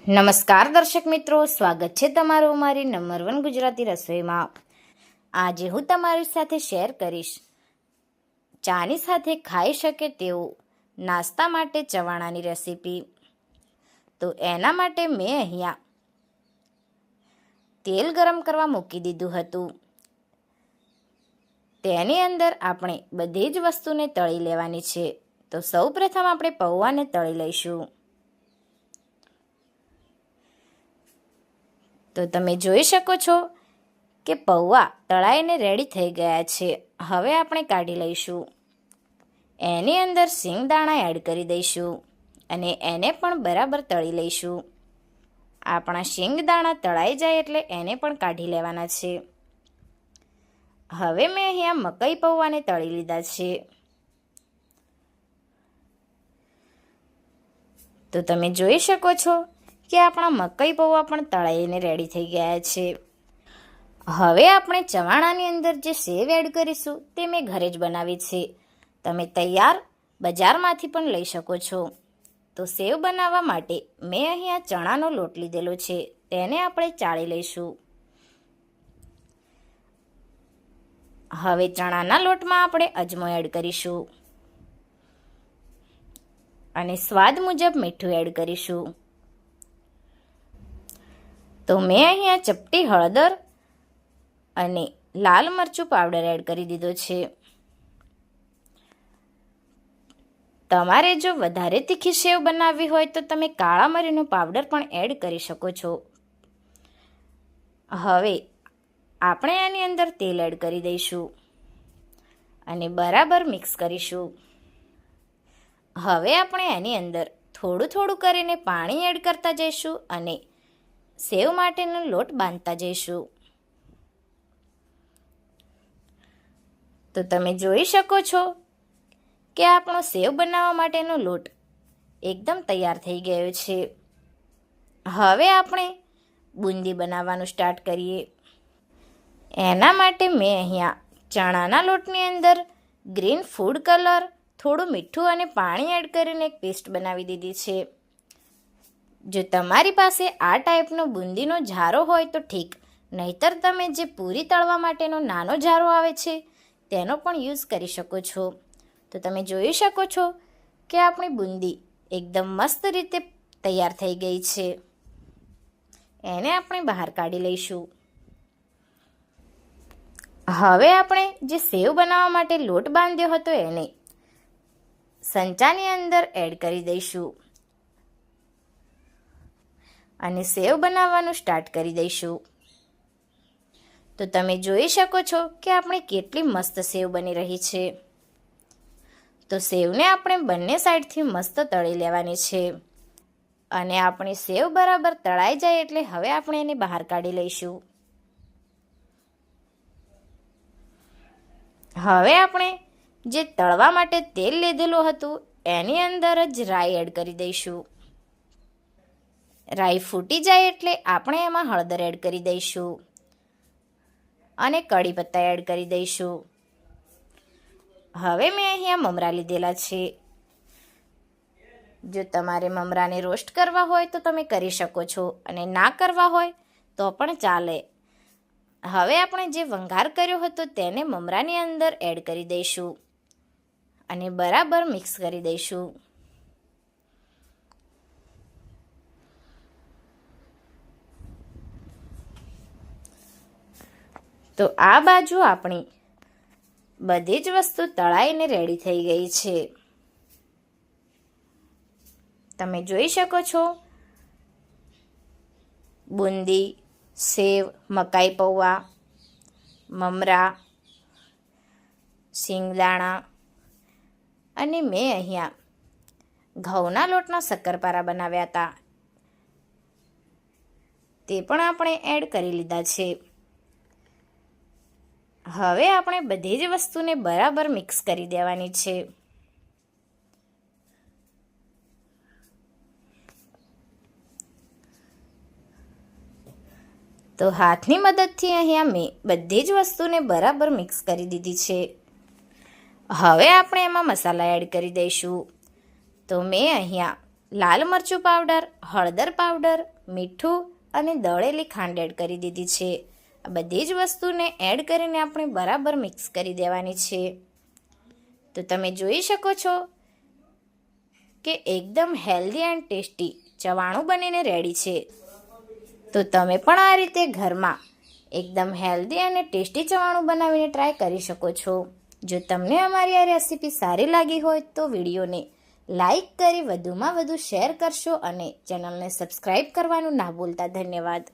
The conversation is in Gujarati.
નમસ્કાર દર્શક મિત્રો, સ્વાગત છે તમારું અમારી નંબર 1 ગુજરાતી રસોઈમાં। આજે હું તમારી સાથે શેર કરીશ ચાની સાથે ખાઈ શકે તેવું નાસ્તા માટે ચવાણાની રેસીપી। તો એના માટે મેં અહીંયા તેલ ગરમ કરવા મૂકી દીધું હતું। તેની અંદર આપણે બધી જ વસ્તુને તળી લેવાની છે। તો સૌપ્રથમ આપણે પૌવાને તળી લઈશું। તો તમે જોઈ શકો છો કે પૌવા તળાઈને રેડી થઈ ગયા છે। હવે આપણે કાઢી લઈશું। એની અંદર સિંગદાણા એડ કરી દઈશું અને એને પણ બરાબર તળી લઈશું। આપણા સિંગદાણા તળાઈ જાય એટલે એને પણ કાઢી લેવાના છે। હવે મેં અહીંયા મકાઈ પૌવાને તળી લીધા છે। તો તમે જોઈ શકો છો કે આપણા મકાઈ પૌવા પણ તળાઈને રેડી થઈ ગયા છે। હવે આપણે ચવાણાની અંદર જે સેવ એડ કરીશું તે મેં ઘરે જ બનાવી છે। તમે તૈયાર બજારમાંથી પણ લઈ શકો છો। તો સેવ બનાવવા માટે મેં અહીંયા ચણાનો લોટ લીધેલો છે, તેને આપણે ચાળી લઈશું। હવે ચણાના લોટમાં આપણે અજમો એડ કરીશું અને સ્વાદ મુજબ મીઠું એડ કરીશું। તો મેં અહીંયા ચપટી હળદર અને લાલ મરચું પાવડર એડ કરી દીધો છે। તમારે જો વધારે તીખી સેવ બનાવવી હોય તો તમે કાળા મરીનો પાવડર પણ એડ કરી શકો છો। હવે આપણે એની અંદર તેલ એડ કરી દઈશું અને બરાબર મિક્સ કરીશું। હવે આપણે એની અંદર થોડું થોડું કરીને પાણી એડ કરતા જઈશું અને સેવ માટેનો લોટ બાંધતા જઈશું। તો તમે જોઈ શકો છો કે આપણો સેવ બનાવવા માટેનો લોટ એકદમ તૈયાર થઈ ગયો છે। હવે આપણે બુંદી બનાવવાનું સ્ટાર્ટ કરીએ। એના માટે મેં અહીંયા ચણાના લોટની અંદર ગ્રીન ફૂડ કલર, થોડું મીઠું અને પાણી એડ કરીને એક પેસ્ટ બનાવી દીધી છે। જો તમારી પાસે આ ટાઈપનો બુંદીનો જારો હોય તો ઠીક, નહીતર તમે જે પૂરી તળવા માટેનો નાનો જારો આવે છે તેનો પણ યુઝ કરી શકો છો। તો તમે જોઈ શકો છો કે આપણી બુંદી એકદમ મસ્ત રીતે તૈયાર થઈ ગઈ છે। એને આપણે બહાર કાઢી લઈશું। હવે આપણે જે સેવ બનાવવા માટે લોટ બાંધ્યો હતો એને સંચાની અંદર એડ કરી દઈશું અને સેવ બનાવવાનું સ્ટાર્ટ કરી દઈશું। તો તમે જોઈ શકો છો કે આપણે કેટલી મસ્ત સેવ બની રહી છે। તો સેવને આપણે બંને સાઈડથી મસ્ત તળી લેવાની છે અને આપણી સેવ બરાબર તળાઈ જાય એટલે હવે આપણે એને બહાર કાઢી લઈશું। હવે આપણે જે તળવા માટે તેલ લીધેલું હતું એની અંદર જ રાઈ એડ કરી દઈશું। રાઈ ફૂટી જાય એટલે આપણે એમાં હળદર એડ કરી દઈશું અને કડી પત્તા એડ કરી દઈશું। હવે મેં અહીંયા મમરા લીધેલા છે। જો તમારે મમરાને રોસ્ટ કરવા હોય તો તમે કરી શકો છો અને ના કરવા હોય તો પણ ચાલે। હવે આપણે જે વઘાર કર્યો હતો તેને મમરાની અંદર એડ કરી દઈશું અને બરાબર મિક્સ કરી દઈશું। તો આ બાજુ આપણી બધી જ વસ્તુ તળાઈને રેડી થઈ ગઈ છે। તમે જોઈ શકો છો બુંદી, સેવ, મકાઈ પૌવા, મમરા, સિંગદાણા અને મેં અહીંયા ઘઉંના લોટના શક્કરપારા બનાવ્યા હતા તે પણ આપણે એડ કરી લીધા છે। હવે આપણે બધી જ વસ્તુને બરાબર મિક્સ કરી દેવાની છે। તો હાથની મદદથી અહીંયા મેં બધી જ વસ્તુને બરાબર મિક્સ કરી દીધી છે। હવે આપણે એમાં મસાલા એડ કરી દઈશું। તો મેં અહીંયા લાલ મરચું પાવડર, હળદર પાવડર, મીઠું અને દળેલી ખાંડ એડ કરી દીધી છે. આ બધી જ વસ્તુને એડ કરીને આપણે બરાબર મિક્સ કરી દેવાની છે. તો તમે જોઈ શકો છો કે એકદમ હેલ્ધી એન્ડ ટેસ્ટી ચવાણું બનીને રેડી છે. તો તમે પણ આ રીતે ઘરમાં એકદમ હેલ્ધી અને ટેસ્ટી ચવાણું બનાવીને ટ્રાય કરી શકો છો. જો તમને અમારી આ રેસીપી સારી લાગી હોય તો વિડીયોને લાઈક કરી વધુમાં વધુ શેર કરશો અને ચેનલને સબસ્ક્રાઈબ કરવાનું ના ભૂલતા. ધન્યવાદ.